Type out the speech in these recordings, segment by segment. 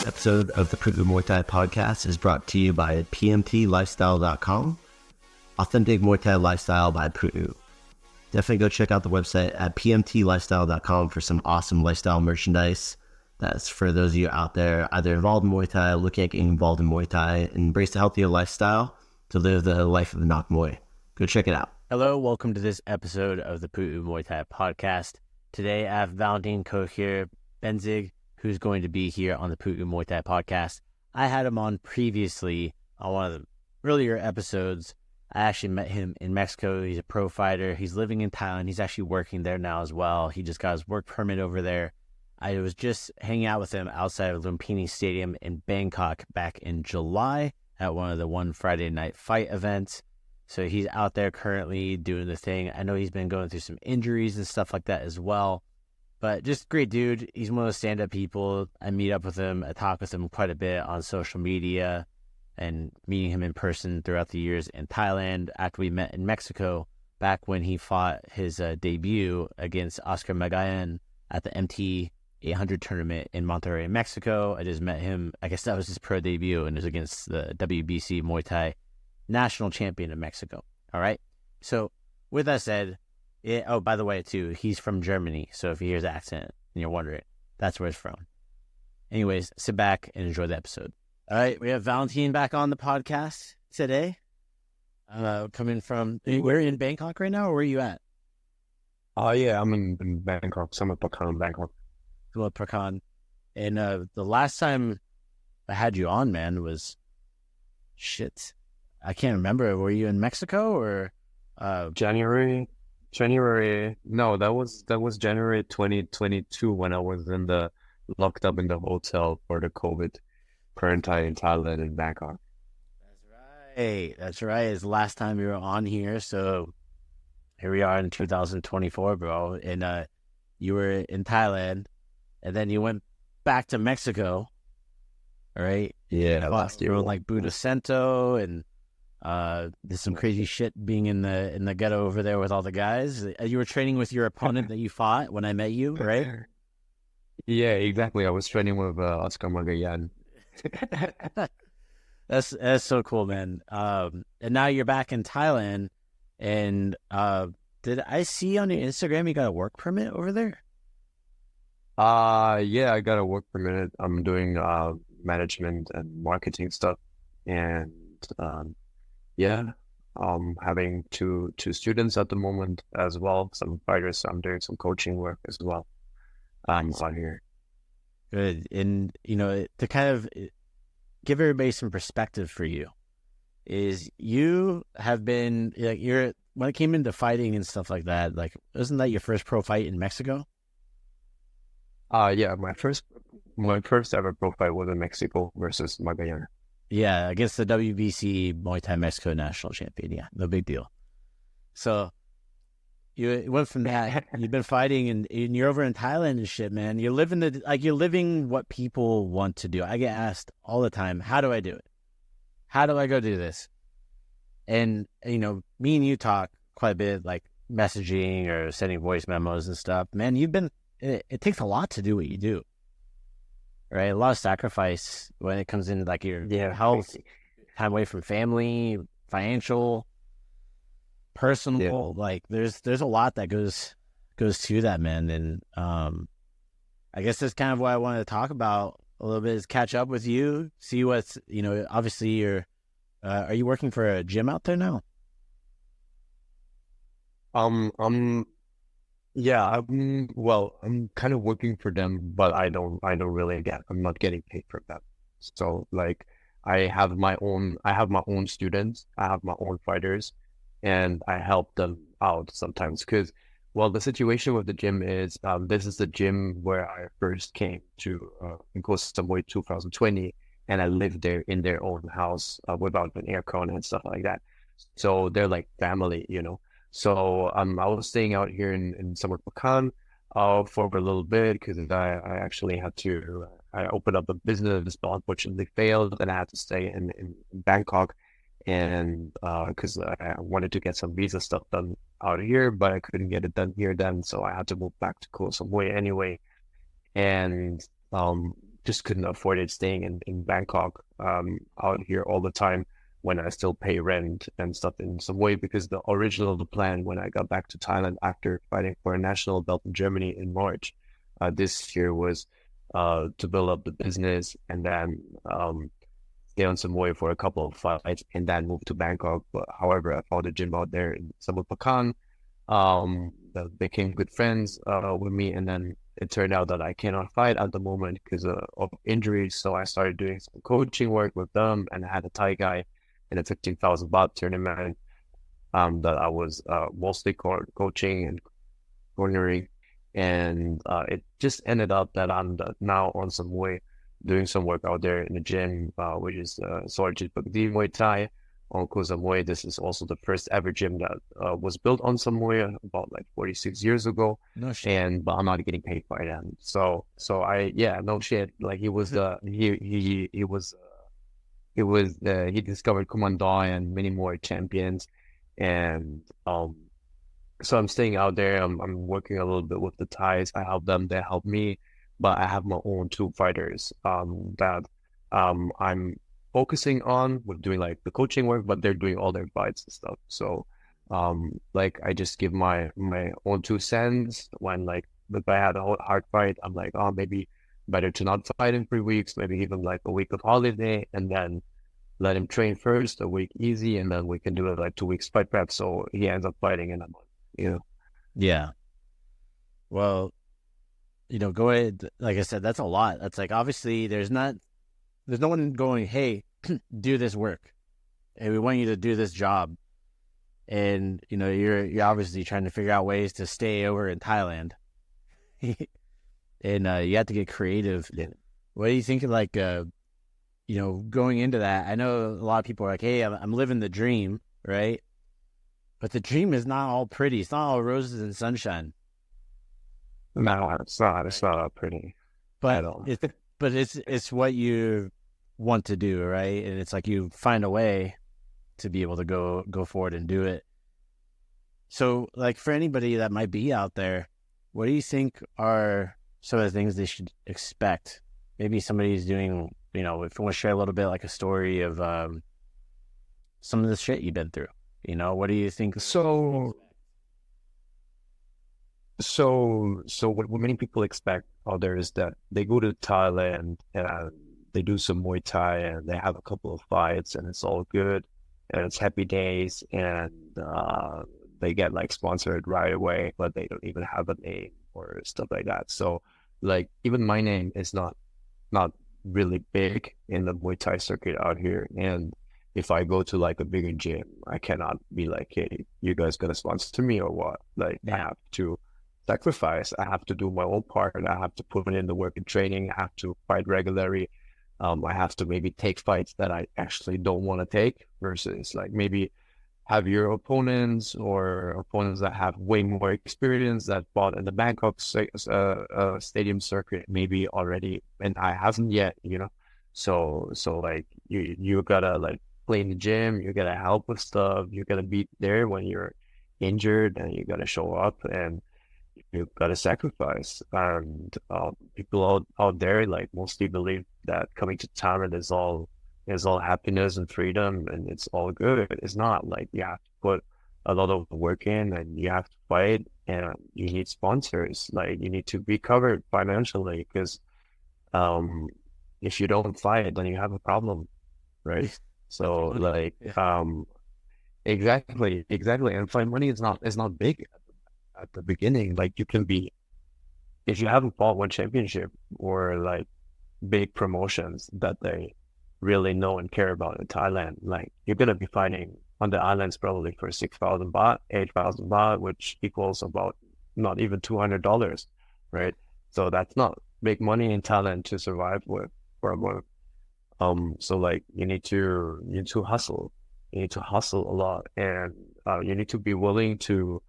Episode of the Pu'u Muay Thai Podcast is brought to you by pmtlifestyle.com, authentic Muay Thai lifestyle by Pu'u. Definitely go check out the website at pmtlifestyle.com for some awesome lifestyle merchandise. That's for those of you out there either involved in Muay Thai, looking at getting involved in Muay Thai, and embrace a healthier lifestyle to live the life of the Nak Muay. Go check it out. Hello, welcome to this episode of the Pu'u Muay Thai Podcast. Today I have Valentin Kocher-Benzig, who's going to be here on the Pu'u Muay Thai Podcast. I had him on previously on one of the earlier episodes. I actually met him in Mexico. He's a pro fighter. He's living in Thailand. He's actually working there now as well. He just got his work permit over there. I was just hanging out with him outside of Lumpini Stadium in Bangkok back in July at one of the One Friday Night Fight events. So he's out there currently doing the thing. I know he's been going through some injuries and stuff like that as well. But just great dude. He's one of those stand-up people. I meet up with him. I talk with him quite a bit on social media and meeting him in person throughout the years in Thailand after we met in Mexico back when he fought his debut against Oscar Magayan at the MT 800 tournament in Monterrey, Mexico. I just met him. I guess that was his pro debut, and it was against the WBC Muay Thai national champion of Mexico. All right. So with that said, oh, by the way, too, he's from Germany. So if you hear his accent and you're wondering, that's where it's from. Anyways, sit back and enjoy the episode. All right, we have Valentin back on the podcast today. Coming from, we're in Bangkok right now, or where are you at? Oh, yeah, I'm in Bangkok. Samut Prakan, Bangkok. Samut Prakan. And the last time I had you on, man, was, I can't remember. Were you in Mexico or? January. No, that was January 2022 when I was locked up in the hotel for the COVID quarantine in Thailand and Bangkok. That's right. It's the last time you were on here. So here we are in 2024, bro. And you were in Thailand, and then you went back to Mexico. All right. Yeah, last year. Like Buda Cento and there's some crazy shit being in the ghetto over there with all the guys. You were training with your opponent that you fought when I met you, right? Yeah, exactly. I was training with Oscar Magayan. That's so cool, man. And now you're back in Thailand. And did I see on your Instagram you got a work permit over there? Yeah, I got a work permit. I'm doing management and marketing stuff, and yeah, having two students at the moment as well. Some fighters. I'm doing some coaching work as well. I'm out here. Good. And, to kind of give everybody some perspective for you, is you have been, like, when it came into fighting and stuff like that, like, wasn't that your first pro fight in Mexico? Yeah, my first ever pro fight was in Mexico versus Magayan. Yeah, against the WBC Muay Thai Mexico national champion. Yeah, no big deal. So you went from that. You've been fighting, and you're over in Thailand and shit, man. You're living what people want to do. I get asked all the time, how do I do it? How do I go do this? And, me and you talk quite a bit, like messaging or sending voice memos and stuff. Man, it takes a lot to do what you do. Right, a lot of sacrifice when it comes into like your health, time away from family, financial, personal. Yeah. Like there's a lot that goes to that, man. And I guess that's kind of what I wanted to talk about a little bit, is catch up with you, see what's obviously you're. Are you working for a gym out there now? Yeah, I'm kind of working for them, but I'm not getting paid for that. So like I have my own students, I have my own fighters, and I help them out sometimes because, the situation with the gym is, this is the gym where I first came to in Koh Samui 2020, and I lived there in their own house without an aircon and stuff like that. So they're like family, So I was staying out here in Samut Prakan. for a little bit because I actually had to. I opened up a business, but unfortunately failed, and I had to stay in Bangkok, and because I wanted to get some visa stuff done out here, but I couldn't get it done here then, so I had to move back to Koh Samui anyway, and just couldn't afford it staying in Bangkok out here all the time when I still pay rent and stuff in Samui because the original plan when I got back to Thailand after fighting for a national belt in Germany in March this year was to build up the business and then stay on Samui for a couple of fights and then move to Bangkok. But however, I found a gym out there in Samut Prakan that became good friends with me, and then it turned out that I cannot fight at the moment because of injuries. So I started doing some coaching work with them, and I had a Thai guy in a 15,000 baht tournament that I was mostly coaching and cornering, and it just ended up that I'm now on some way doing some work out there in the gym, which is Sorjit Bhakti Muay Thai on Koh Samui. This is also the first ever gym that was built on Samui about like 46 years ago. No shit. But I'm not getting paid by them. So no shit. Like he was he discovered Kumandai and many more champions, and so I'm staying out there. I'm working a little bit with the Thais. I help them, they help me, but I have my own two fighters that I'm focusing on with doing like the coaching work, but they're doing all their fights and stuff. So like I just give my own 2 cents when like if I had a hard fight, I'm like, oh, maybe better to not fight in 3 weeks, maybe even like a week of holiday, and then let him train first, a week easy, and then we can do it like 2 weeks fight prep. So he ends up fighting in a month, you know? Yeah. Well, go ahead. Like I said, that's a lot. That's like, obviously there's no one going, hey, do this work. Hey, we want you to do this job. And, you're obviously trying to figure out ways to stay over in Thailand. And you have to get creative. Yeah. What do you think of like, going into that? I know a lot of people are like, hey, I'm living the dream, right? But the dream is not all pretty. It's not all roses and sunshine. No, it's not. It's not pretty But at all. It's what you want to do, right? And it's like you find a way to be able to go forward and do it. So, like for anybody that might be out there, what do you think are some of the things they should expect? Maybe somebody's doing, if you want to share a little bit like a story of some of the shit you've been through. What do you think? So what many people expect out there is that they go to Thailand and they do some Muay Thai and they have a couple of fights and it's all good and it's happy days and they get like sponsored right away, but they don't even have a name or stuff like that. So like even my name is not really big in the Muay Thai circuit out here. And if I go to like a bigger gym, I cannot be like, hey, you guys gonna sponsor me or what? Like I have to sacrifice. I have to do my own part. I have to put in the work and training. I have to fight regularly. I have to maybe take fights that I actually don't want to take versus like maybe have your opponents or opponents that have way more experience that fought in the Bangkok stadium circuit maybe already, and I haven't yet, So like you gotta like play in the gym, you gotta help with stuff, you gotta be there when you're injured, and you gotta show up, and you gotta sacrifice. And people out there like mostly believe that coming to Thailand is all happiness and freedom and it's all good. It's not. Like you have to put a lot of work in and you have to fight and you need sponsors. Like you need to be covered financially because if you don't fight, then you have a problem, right? So like exactly. And fight money is not big at the beginning. Like you can be, if you haven't fought one championship or like big promotions that they really know and care about in Thailand, like you're gonna be fighting on the islands probably for 6,000 baht, 8,000 baht, which equals about not even $200, right? So that's not big money in Thailand to survive with for a month. So like you need to hustle. You need to hustle a lot, and you need to be willing to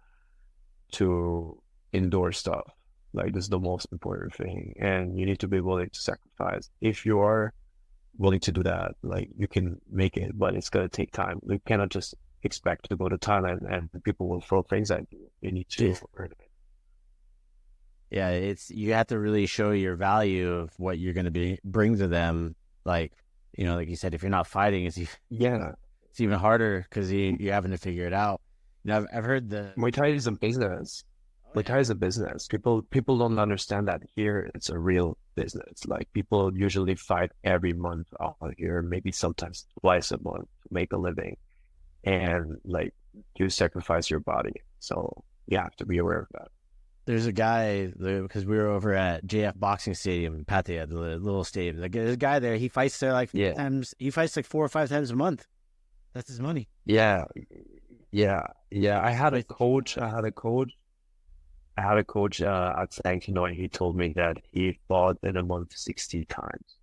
endure stuff. Like this is the most important thing, and you need to be willing to sacrifice. If you are willing to do that, like you can make it, but it's gonna take time. You cannot just expect to go to Thailand and people will throw things at you. You need to earn it. Yeah, you have to really show your value of what you're going to bring to them. Like, like you said, if you're not fighting, it's even harder because you're having to figure it out. I've heard Muay Thai is a business. Muay Thai is a business. People don't understand that here it's a real business. Like people usually fight every month out here, maybe sometimes twice a month to make a living, and like you sacrifice your body. So you have to be aware of that. There's a guy, because we were over at JF Boxing Stadium in Pattaya, the little stadium. There's a guy there. He fights there like times. He fights like 4 or 5 times a month. That's his money. Yeah. I had a coach at Sang Hanoi. He told me that he fought in a month 60 times.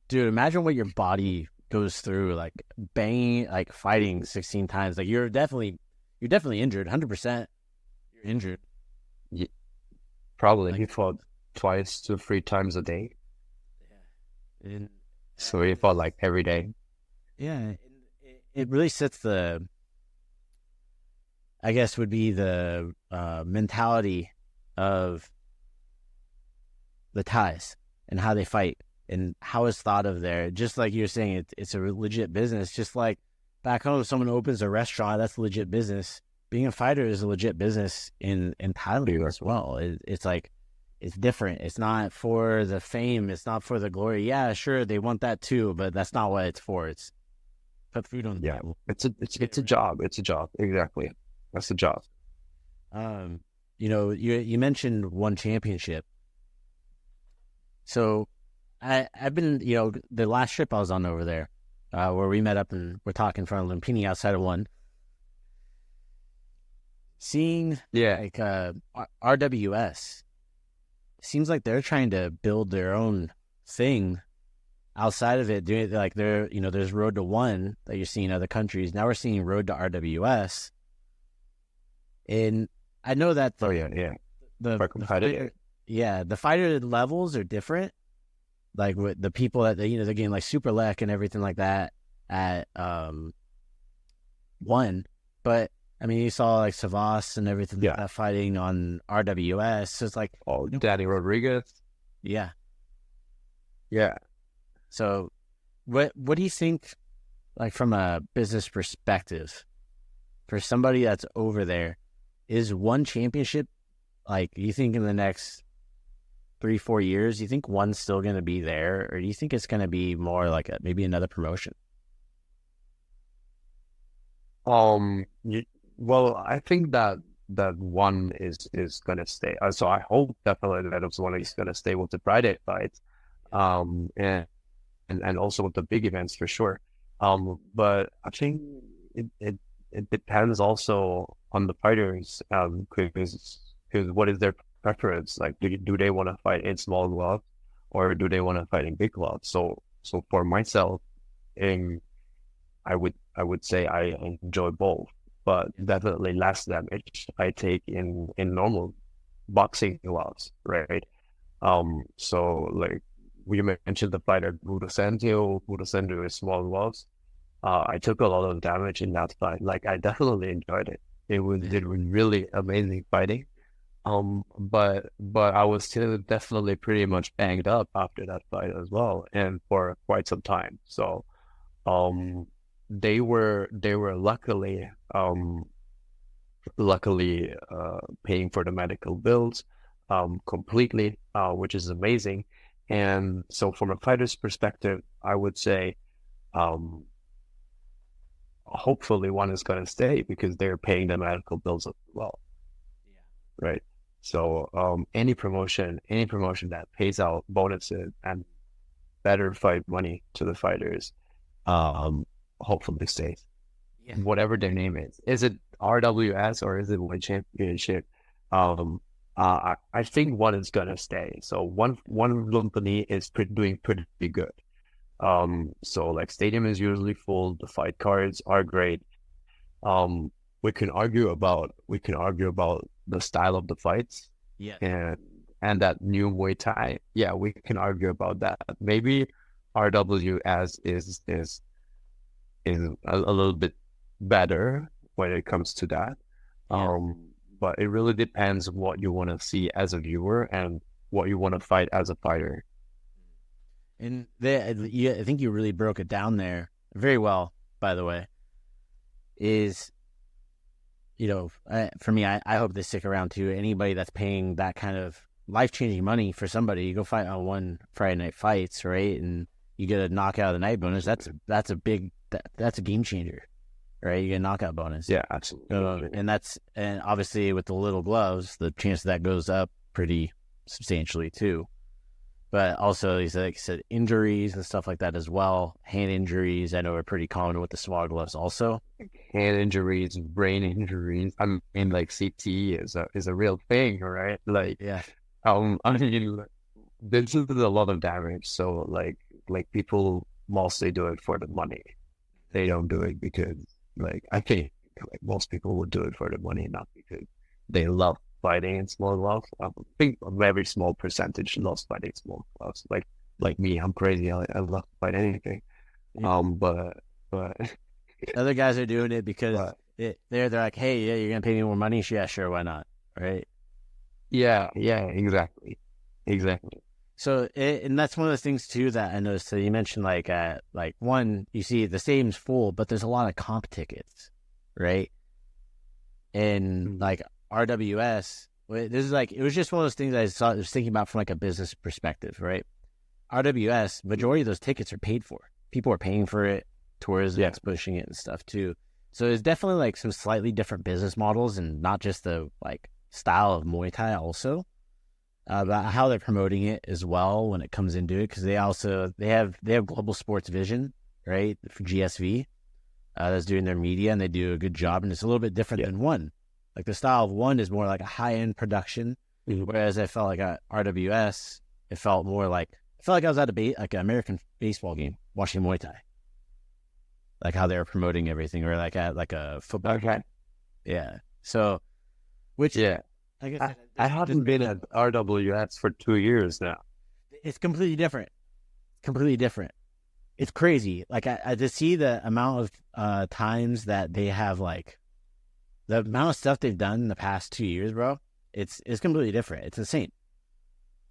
Dude, imagine what your body goes through, like banging, like fighting 16 times. Like you're definitely injured, 100%. You're injured. Yeah, probably. He fought 2 to 3 times a day. Yeah. So he fought like every day. Yeah. It really sets the mentality of the Thais and how they fight and how it's thought of there. Just like you're saying, it's a legit business. Just like back home, if someone opens a restaurant, that's a legit business. Being a fighter is a legit business in Thailand as well. It's like, it's different. It's not for the fame. It's not for the glory. Yeah, sure, they want that too, but that's not what it's for. It's put food on the table. It's a job. It's a job. Exactly. That's a job. You mentioned one championship. So I've been, the last trip I was on over there, where we met up and we're talking in front of Lumpini outside of one. Seeing like RWS, seems like they're trying to build their own thing outside of it. Doing like there's Road to One that you're seeing in other countries. Now we're seeing Road to RWS, and I know that the fighter levels are different. Like with the people that they're getting like Super Lek and everything like that at one, but I mean you saw like Savas and everything like that fighting on RWS. So it's like Danny Rodriguez. Yeah. Yeah. So what do you think, like from a business perspective, for somebody that's over there, is one championship, like you think in the next 3-4 years, you think one's still going to be there, or do you think it's going to be more like maybe another promotion? Well, I think that one is going to stay. So I hope definitely that one is going to stay with the Friday fights, and also with the big events for sure. But I think it depends also on the fighters, because what is their preference? Like, do they want to fight in small gloves, or do they want to fight in big gloves? So for myself, I would say I enjoy both, but definitely less damage I take in normal boxing gloves, right? So like we mentioned the fighter Budo Sendo is small gloves. I took a lot of damage in that fight. Like I definitely enjoyed it. It was really amazing fighting. But I was still definitely pretty much banged up after that fight as well, and for quite some time. So, they were luckily paying for the medical bills, completely, which is amazing. And so from a fighter's perspective, I would say, hopefully one is going to stay because they're paying the medical bills as well. Right. So any promotion that pays out bonuses and better fight money to the fighters, hopefully stays. Yeah. Whatever their name is. Is it RWS or is it One Championship? I think one is gonna stay. So one company is doing pretty good. So like stadium is usually full. The fight cards are great. We can argue about the style of the fights. Yeah. And that new Muay Thai, yeah, we can argue about that. Maybe RWS is a little bit better when it comes to that. Yeah. But it really depends what you want to see as a viewer and what you want to fight as a fighter. And I think you really broke it down there very well, by the way. Is, for me, I hope they stick around too. Anybody that's paying that kind of life-changing money for somebody, you go fight on one Friday Night Fights, right? And you get a knockout of the night bonus. That's a game changer, right? You get a knockout bonus. Yeah, absolutely. And obviously with the little gloves, the chance that goes up pretty substantially too. But also, like I said, injuries and stuff like that as well. Hand injuries, I know, are pretty common with the small gloves also. Hand injuries, brain injuries. I mean, like CTE is a real thing, right? Like, yeah. I mean, this is a lot of damage. So, like people mostly do it for the money. They don't do it because, like, I think like most people would do it for the money, not because they love fighting in small gloves. I think a very small percentage loves fighting small gloves. Like me, I'm crazy. I love to fight anything. Yeah. But Other guys are doing it because they're like, hey, yeah, you're gonna pay me more money. Yeah, sure, why not? Right? Yeah, exactly. So, and that's one of the things too that I noticed. So you mentioned like one, you see the stadium's full, but there's a lot of comp tickets, right? And like RWS, this is like, it was just one of those things I was thinking about from like a business perspective, right? RWS, majority of those tickets are paid for. People are paying for it. Tourism's pushing it and stuff too. So there's definitely like some slightly different business models, and not just the like style of Muay Thai also, about how they're promoting it as well when it comes into it. Because they have Global Sports Vision, right, for GSV, that's doing their media, and they do a good job. And it's a little bit different than One. Like the style of One is more like a high end production, whereas I felt like at RWS, it felt more like I was at like an American baseball game watching Muay Thai. Like how they were promoting everything, or like at like a football game. Yeah. So, which I guess I haven't been at RWS for 2 years now. It's completely different. It's crazy. Like I to see the amount of times that they have, like the amount of stuff they've done in the past 2 years, bro. It's completely different. It's insane.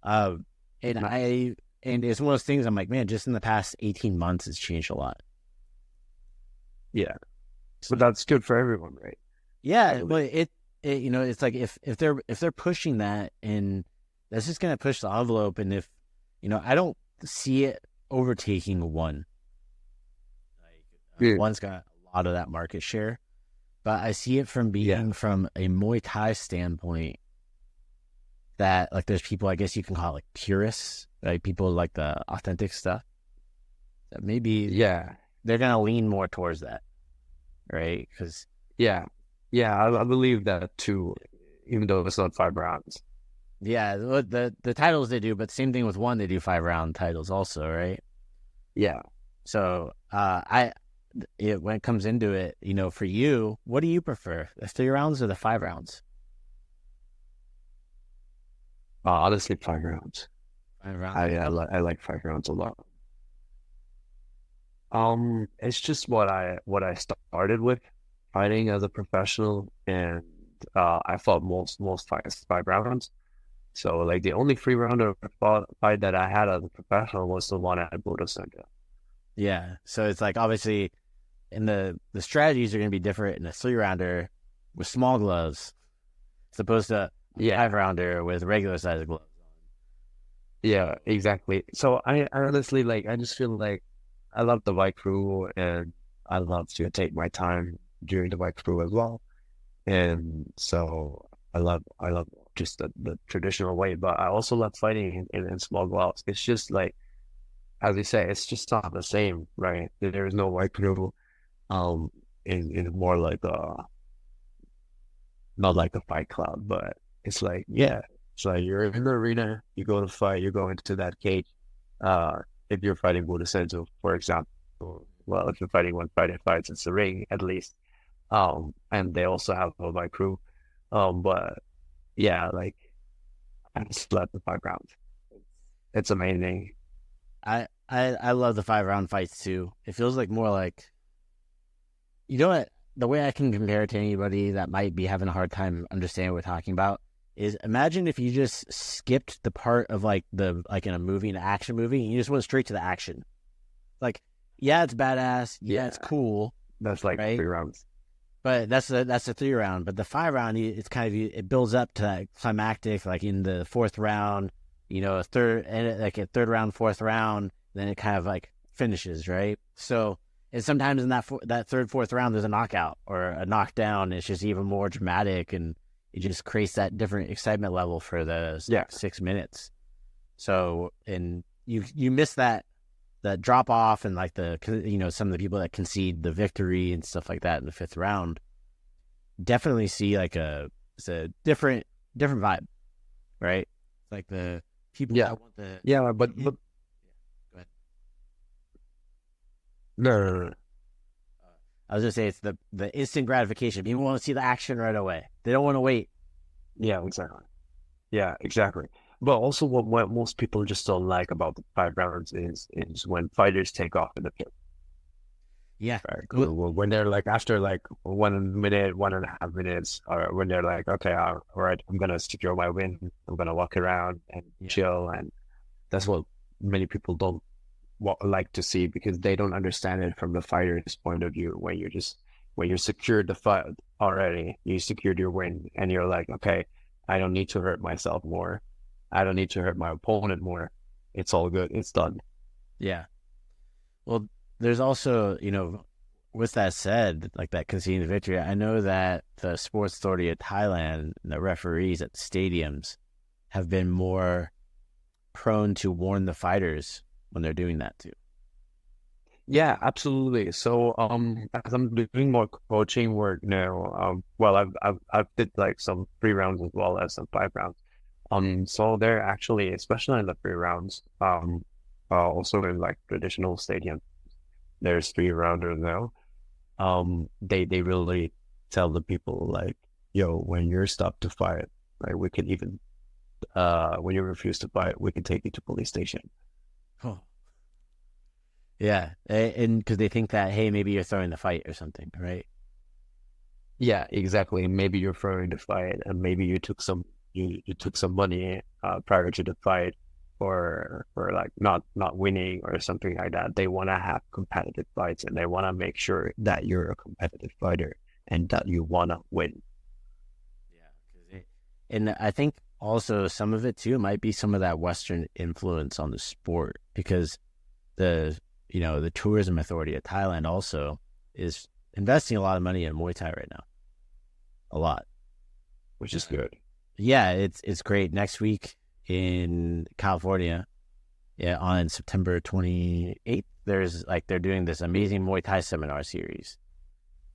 And it's one of those things. I'm like, man, just in the past 18 months, it's changed a lot. Yeah, but that's good for everyone, right? Yeah, but it it's like if they're pushing that, and that's just gonna push the envelope. And if I don't see it overtaking One. Like One's got a lot of that market share, but I see it from being from a Muay Thai standpoint. That like there's people, I guess you can call it like purists, like people like the authentic stuff. That maybe they're gonna lean more towards that, right? Because I believe that too, even though it's not 5 rounds. Yeah, the titles they do, but same thing with One, they do 5-round titles also, right? Yeah. So when it comes into it, for you, what do you prefer, the 3 rounds or the 5 rounds? Honestly, 5 rounds. 5 rounds. I like 5 rounds a lot. It's just what I started with fighting as a professional, and I fought most fights 5 rounds. So like the only 3-rounder fight that I had as a professional was the one at Budo Center. Yeah, so it's like obviously, and the strategies are going to be different in a 3-rounder with small gloves, as opposed to a 5-rounder with regular size gloves. Yeah, exactly. So I honestly I just feel like I love the bike crew, and I love to take my time during the bike crew as well. And so I love just the traditional way, but I also love fighting in small gloves. It's just like, as you say, it's just not the same, right? There is no bike crew. In more like not like a fight club, but it's like, it's like you're in the arena, you go to fight, you go into that cage. If you're fighting Budo Center, for example, well, if you're fighting one fighter fights, it's a ring at least. And they also have a bike crew. But yeah, like I just love the 5 rounds. It's amazing. I love the 5 round fights too. It feels like more like, you know what? The way I can compare it to anybody that might be having a hard time understanding what we're talking about is, imagine if you just skipped the part of like in a movie, an action movie, and you just went straight to the action. Like, yeah, it's badass. Yeah, it's cool. That's like right? 3 rounds. But that's a 3 round. But the 5 round, it's kind of, it builds up to like climactic, like in the 4th round, a third round, 4th round, then it kind of like finishes, right? So, and sometimes in that 3rd, 4th round, there's a knockout or a knockdown. It's just even more dramatic, and it just creates that different excitement level for the 6 minutes. So, and you miss that drop off, and like some of the people that concede the victory and stuff like that in the 5th round, definitely see like it's a different vibe, right? Like the people that want the but go ahead. No. I was gonna say it's the instant gratification. People want to see the action right away. They don't want to wait. Yeah, exactly. Yeah, exactly. But also, what most people just don't like about the 5 rounds is when fighters take off in the pit. Yeah. Right. When they're like after like 1 minute, 1.5 minutes, or when they're like, okay, all right, I'm gonna secure my win. I'm gonna walk around and chill, and that's what many people don't like to see, because they don't understand it from the fighter's point of view. When you secured the fight already, you secured your win, and you're like, okay, I don't need to hurt myself more. I don't need to hurt my opponent more. It's all good. It's done. Yeah. Well, there's also, with that said, like that conceding the victory, I know that the Sports Authority of Thailand, the referees at the stadiums, have been more prone to warn the fighters when they're doing that too. Yeah, absolutely. So, as I'm doing more coaching work now, I've did like some 3 rounds as well as some 5 rounds. So they're actually, especially in the 3 rounds, also in like traditional stadium, there's 3 rounders now. They really tell the people like, yo, when you're stopped to fight, right, we can even, when you refuse to fight, we can take you to police station. Oh. Yeah, and because they think that, hey, maybe you're throwing the fight or something, right? Yeah, exactly. Maybe you're throwing the fight, and maybe you took some money prior to the fight for like not winning or something like that. They want to have competitive fights, and they want to make sure that you're a competitive fighter and that you want to win. Yeah, and I think also some of it too might be some of that Western influence on the sport, because the Tourism Authority of Thailand also is investing a lot of money in Muay Thai right now. A lot. Which is good. Yeah, it's great. Next week in California, on September 28th, they're doing this amazing Muay Thai seminar series.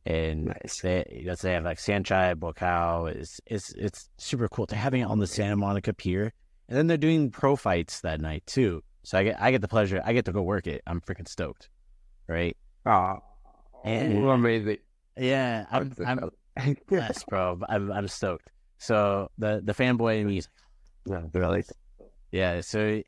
And nice. They have like Sanchai, Bokao. It's super cool. They're having it on the Santa Monica Pier. And then they're doing pro fights that night too. So I get the pleasure. I get to go work it. I'm freaking stoked, right? And amazing. Yeah, I'm yes, bro. I'm stoked. So the fanboy in me is, really. Yeah. So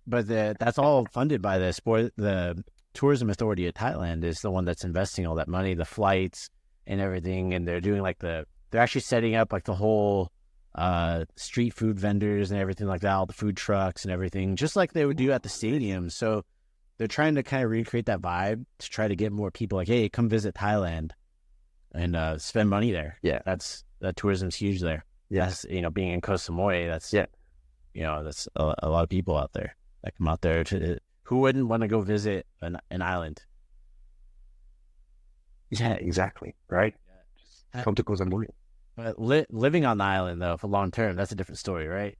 that's all funded by the Tourism Authority of Thailand is the one that's investing all that money, the flights and everything, and they're doing they're actually setting up like the whole street food vendors and everything like that, all the food trucks and everything, just like they would do at the stadium. So they're trying to kind of recreate that vibe to try to get more people like, hey, come visit Thailand and spend money there. Yeah, that tourism's huge there. Yes, being in Koh Samui, that's that's a lot of people out there that come out there to. Who wouldn't want to go visit an island? Yeah, exactly. Right. Just come to Koh Samui. But living on the island, though, for long term, that's a different story, right?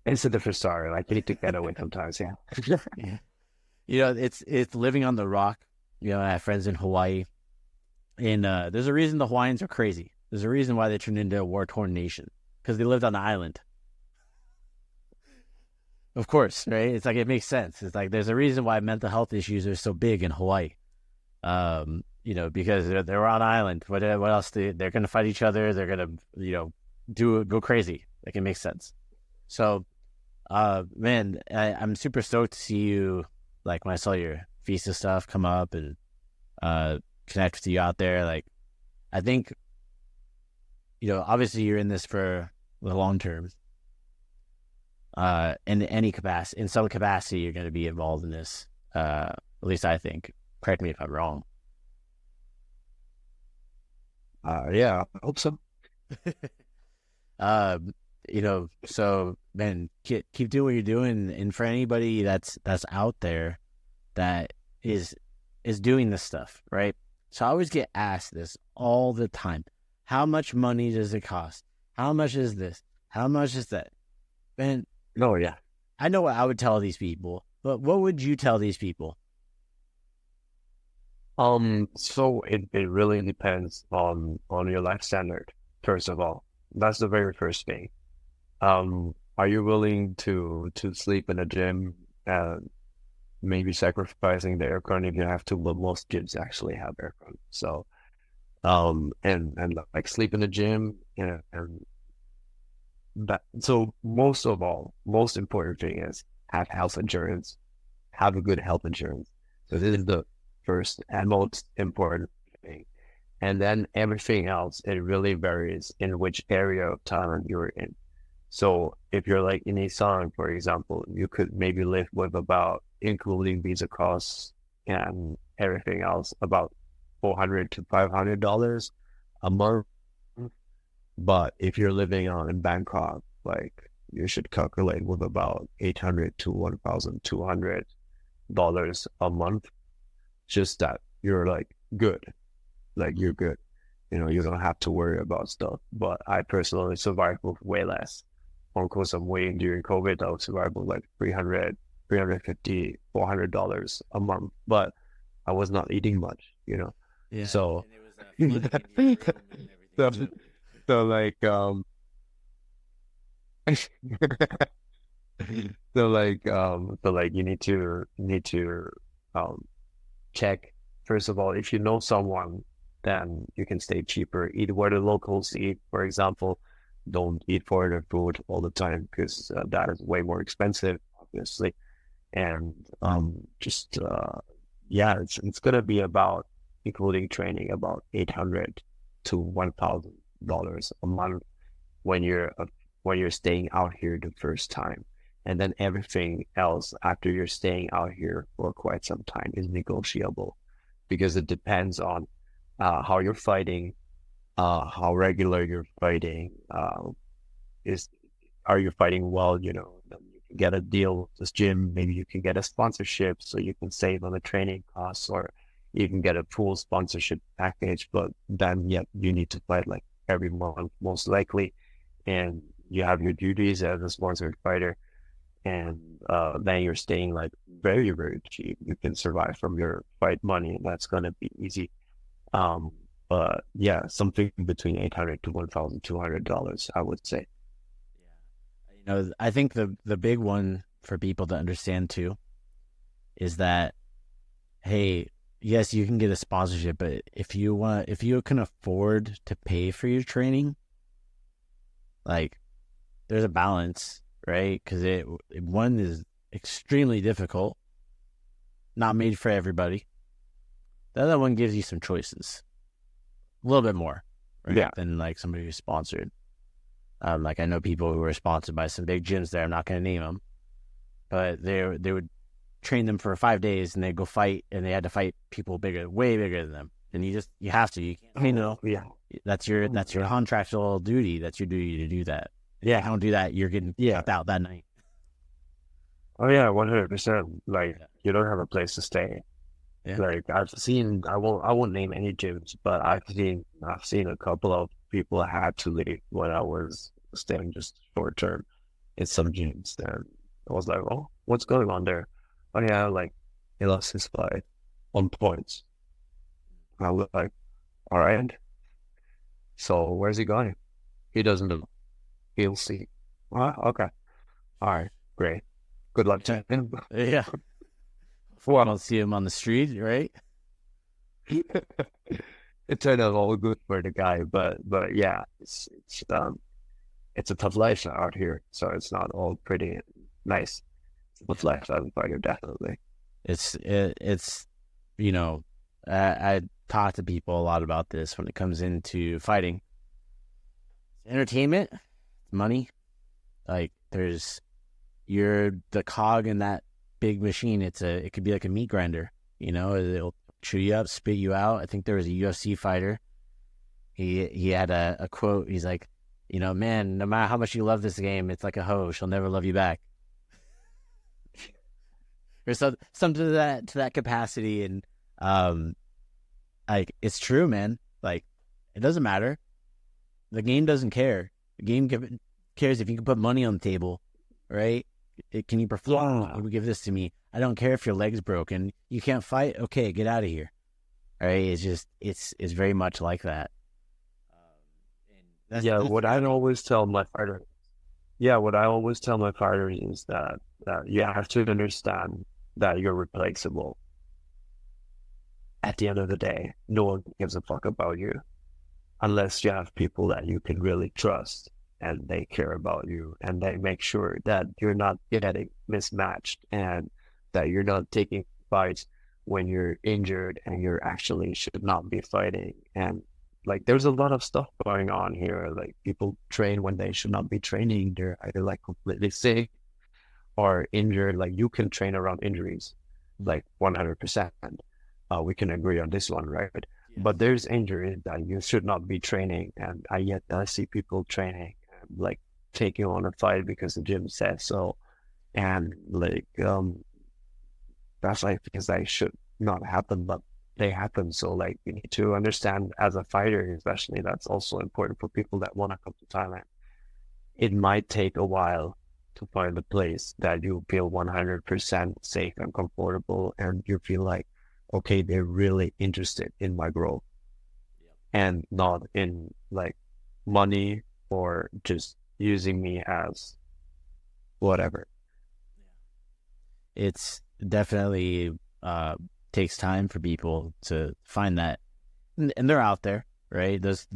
It's a different story. Like, you need to get away sometimes, yeah. Yeah. It's living on the rock. I have friends in Hawaii. And there's a reason the Hawaiians are crazy. There's a reason why they turned into a war-torn nation. Because they lived on the island. Of course, right? It's like, it makes sense. It's like, there's a reason why mental health issues are so big in Hawaii. Because they're on an island. What else? They're going to fight each other. They're going to, go crazy. Like, it makes sense. So, man, I'm super stoked to see you. Like, when I saw your visa stuff come up and connect with you out there. Like, I think, obviously you're in this for the long term. In some capacity, you're going to be involved in this. At least I think. Correct me if I'm wrong. Yeah, I hope so. So man, keep doing what you're doing. And for anybody that's out there that is doing this stuff, right? So I always get asked this all the time. How much money does it cost? How much is this? How much is that? Man, Oh yeah. I know what I would tell these people, but what would you tell these people? So it really depends on your life standard, first of all. That's the very first thing. Are you willing to sleep in a gym and maybe sacrificing the aircon if you have to, but most gyms actually have aircon. So and like sleep in the gym and that. So most important thing is have health insurance, have a good health insurance. So this is the first and most important thing. And then everything else, it really varies in which area of Thailand you're in. So if you're like in Isan, for example, you could maybe live with about, including visa costs and everything else, about $400 to $500 a month. But if you're living in Bangkok, like you should calculate with about $800 to $1,200 a month. Just that you're like good, like you're good. You don't have to worry about stuff. But I personally survived with way less. On Koh Samui during COVID, I would survive with like $300, $350, $400 a month. But I was not eating much, Yeah. So, and it was flooding in your room and everything. so like you need to check, first of all, if you know someone, then you can stay cheaper. Eat where the locals eat, for example. Don't eat foreigner food all the time because that is way more expensive, obviously. And it's gonna be about, including training, about $800 to $1,000 a month when you're staying out here the first time. And then everything else after you're staying out here for quite some time is negotiable, because it depends on how you're fighting, how regular you're fighting. Are you fighting well? You can get a deal with this gym. Maybe you can get a sponsorship so you can save on the training costs, or you can get a full sponsorship package. But then, you need to fight like every month, most likely, and you have your duties as a sponsored fighter. And then you're staying like very, very cheap. You can survive from your fight money, and that's gonna be easy. But yeah, something between $800 to $1,200, I would say. Yeah, I think the big one for people to understand too is that, hey, yes, you can get a sponsorship, but if you can afford to pay for your training, like, there's a balance. Right? Because one is extremely difficult, not made for everybody. The other one gives you some choices, a little bit more, right? Yeah. Than like somebody who's sponsored. Like, I know people who are sponsored by some big gyms there. I'm not going to name them, but they would train them for 5 days and they go fight, and they had to fight people way bigger than them. And you have to. You can't. Yeah. That's your contractual duty. That's your duty to do that. Yeah. If you don't do that, you're getting kicked out that night. Oh yeah, 100%. Like, you don't have a place to stay. Yeah. Like, I've seen, I won't name any gyms, but I've seen a couple of people had to leave when I was staying just short term in some gyms. And I was like, oh, what's going on there? Oh yeah, like, he lost his fight on points. I was like, all right. So where's he going? He doesn't know. He'll see. Okay. All right. Great. Good luck to him. Yeah. I don't see him on the street, right? It turned out all good for the guy, but yeah, it's it's a tough life out here. So it's not all pretty and nice. It's a tough life as a fighter, definitely. It's you know, I talk to people a lot about this when it comes into fighting. Entertainment, money, like you're the cog in that big machine. It could be like a meat grinder, you know, it'll chew you up, spit you out. I think there was a UFC fighter. He had a quote. He's like, you know, man, no matter how much you love this game, it's like a hoe. She'll never love you back. Or something to that capacity. And like, it's true, man. Like, it doesn't matter. The game doesn't care. The game cares if you can put money on the table, right? Can you perform? You give this to me. I don't care if your leg's broken. You can't fight. Okay, get out of here. Right? It's just it's very much like that. What I always tell my fighters. Yeah, what I always tell my fighters is that you have to understand that you're replaceable. At the end of the day, no one gives a fuck about you unless you have people that you can really trust and they care about you and they make sure that you're not getting mismatched and that you're not taking fights when you're injured and you're actually should not be fighting. And like, there's a lot of stuff going on here. Like, people train when they should not be training. They're either like completely sick or injured. Like, you can train around injuries, like 100%. We can agree on this one, right? Yes. But there's injuries that you should not be training. And I see people training, like taking on a fight because the gym says so. And like, that's like things that should not happen, but they happen. So like, you need to understand as a fighter, especially, that's also important for people that want to come to Thailand. It might take a while to find a place that you feel 100% safe and comfortable, and you feel like, okay, they're really interested in my growth, and not in like money or just using me as whatever. It's definitely takes time for people to find that, and they're out there, right? Those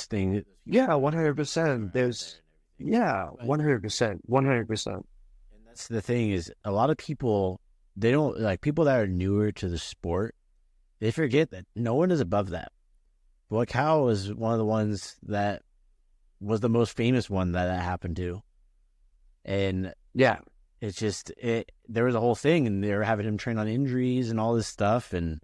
things. Yeah, 100%. There's 100%. And that's the thing, is a lot of people, they don't, like, people that are newer to the sport, they forget that no one is above that. Boy Cow was one of the ones that was the most famous one that happened to. And yeah, it's just, there was a whole thing, and they were having him train on injuries and all this stuff. And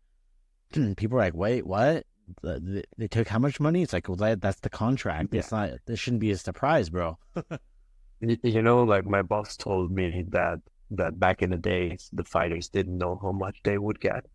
people were like, wait, what? They took how much money? It's like, well, that's the contract. Yeah. It's not, this shouldn't be a surprise, bro. You know, like, my boss told me that back in the days, the fighters didn't know how much they would get.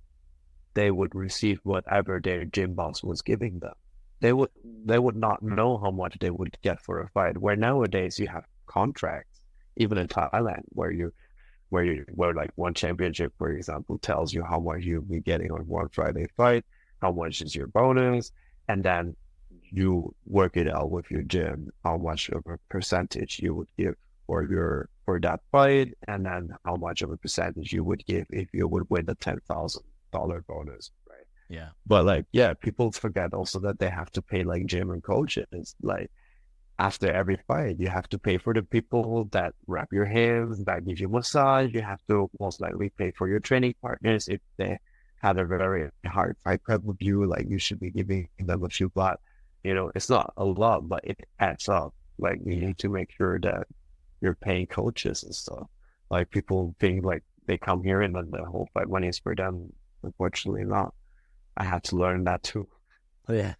They would receive whatever their gym boss was giving them. They would not know how much they would get for a fight. Where nowadays you have contracts, even in Thailand, where like one championship, for example, tells you how much you'll be getting on one Friday fight, how much is your bonus, and then you work it out with your gym, how much of a percentage you would give for that fight, and then how much of a percentage you would give if you would win the $10,000 bonus, right? Yeah. But like, yeah, people forget also that they have to pay like gym and coaches. Like, after every fight, you have to pay for the people that wrap your hands, that give you massage. You have to most likely pay for your training partners if they had a very hard fight prep with you. Like, you should be giving them a few baht. You know, it's not a lot, but it adds up. Like, you need to make sure that you're paying coaches and stuff. Like, people think like they come here and then the whole fight money is for them. Unfortunately not. I had to learn that too. Yeah.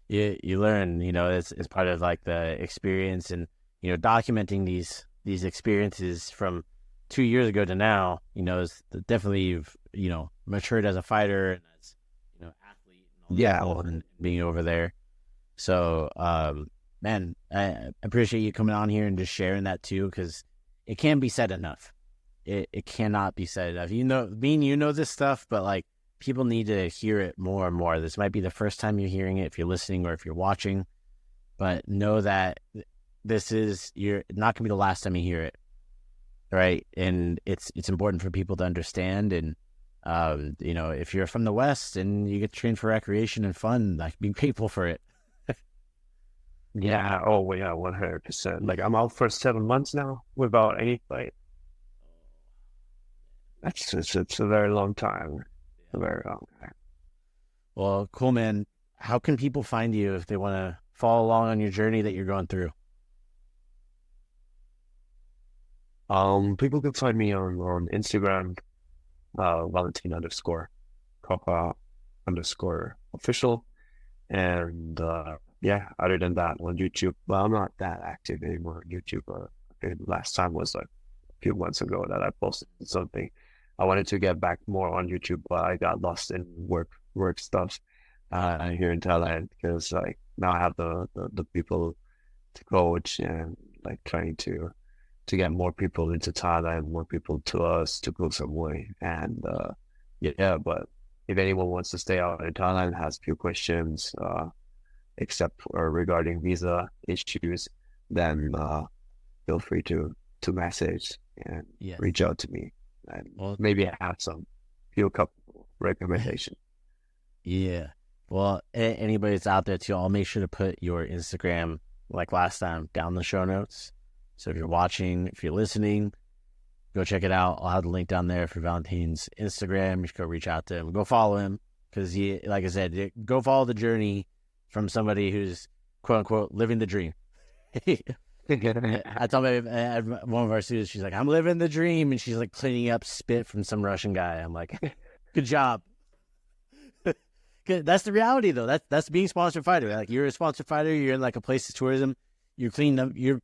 You learn, you know, it's part of like the experience, and, you know, documenting these experiences from 2 years ago to now, you know, is definitely, you've, you know, matured as a fighter and as, you know, athlete and all that, and being over there. So, man, I appreciate you coming on here and just sharing that too, because it can't be said enough. It cannot be said enough. You know, you know this stuff, but like, people need to hear it more and more. This might be the first time you're hearing it, if you're listening or if you're watching, but know that you're not going to be the last time you hear it, right? And it's important for people to understand. And you know, if you're from the West and you get trained for recreation and fun, like, be grateful for it. Yeah. Oh, yeah. 100%. Like I'm out for 7 months now without any fight. It's a very long time. A very long time. Well, cool, man. How can people find you if they want to follow along on your journey that you're going through? People can find me on Instagram, Valentin_Kocher_official. And yeah, other than that, on YouTube, well, I'm not that active anymore on YouTube. I think last time was like a few months ago that I posted something. I wanted to get back more on YouTube, but I got lost in work stuff here in Thailand, because like now I have the people to coach, and like trying to get more people into Thailand, more people to us to go somewhere. And yeah, but if anyone wants to stay out in Thailand, has a few questions, except regarding visa issues, then feel free to message and reach out to me, and maybe I have couple recommendations. Yeah. Well, anybody that's out there too, I'll make sure to put your Instagram, like last time, down in the show notes. So if you're watching, if you're listening, go check it out. I'll have the link down there for Valentin's Instagram. You should go reach out to him. Go follow him, because he, like I said, go follow the journey from somebody who's, quote unquote, living the dream. I told one of our students, she's like, I'm living the dream. And she's like cleaning up spit from some Russian guy. I'm like, good job. That's the reality, though. That's being a sponsored fighter. Like, you're a sponsored fighter. You're in like a place of tourism. You're cleaning up. You're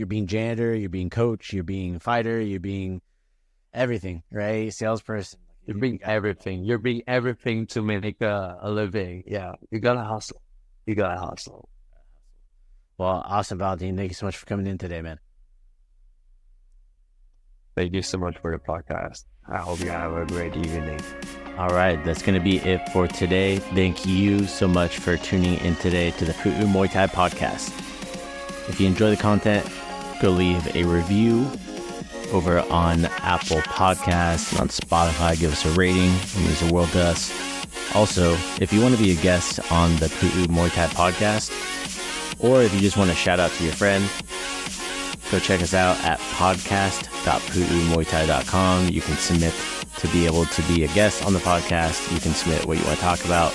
being janitor. You're being coach. You're being fighter. You're being everything, right? Salesperson. You're being everything. You're being everything to make a living. Yeah, you gotta hustle. Well, awesome, Valentin. Thank you so much for coming in today, man. Thank you so much for the podcast. I hope you have a great evening. All right, that's going to be it for today. Thank you so much for tuning in today to the Pu'u Muay Thai Podcast. If you enjoy the content, go leave a review over on Apple Podcasts, on Spotify. Give us a rating. It means the world to us. Also, if you want to be a guest on the Pu'u Muay Thai Podcast, or if you just want to shout out to your friend, go check us out at podcast.pu'umuaythai.com. You can submit to be able to be a guest on the podcast. You can submit what you want to talk about.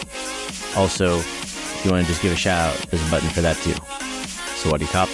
Also, if you want to just give a shout out, there's a button for that too. Sawadee Kop.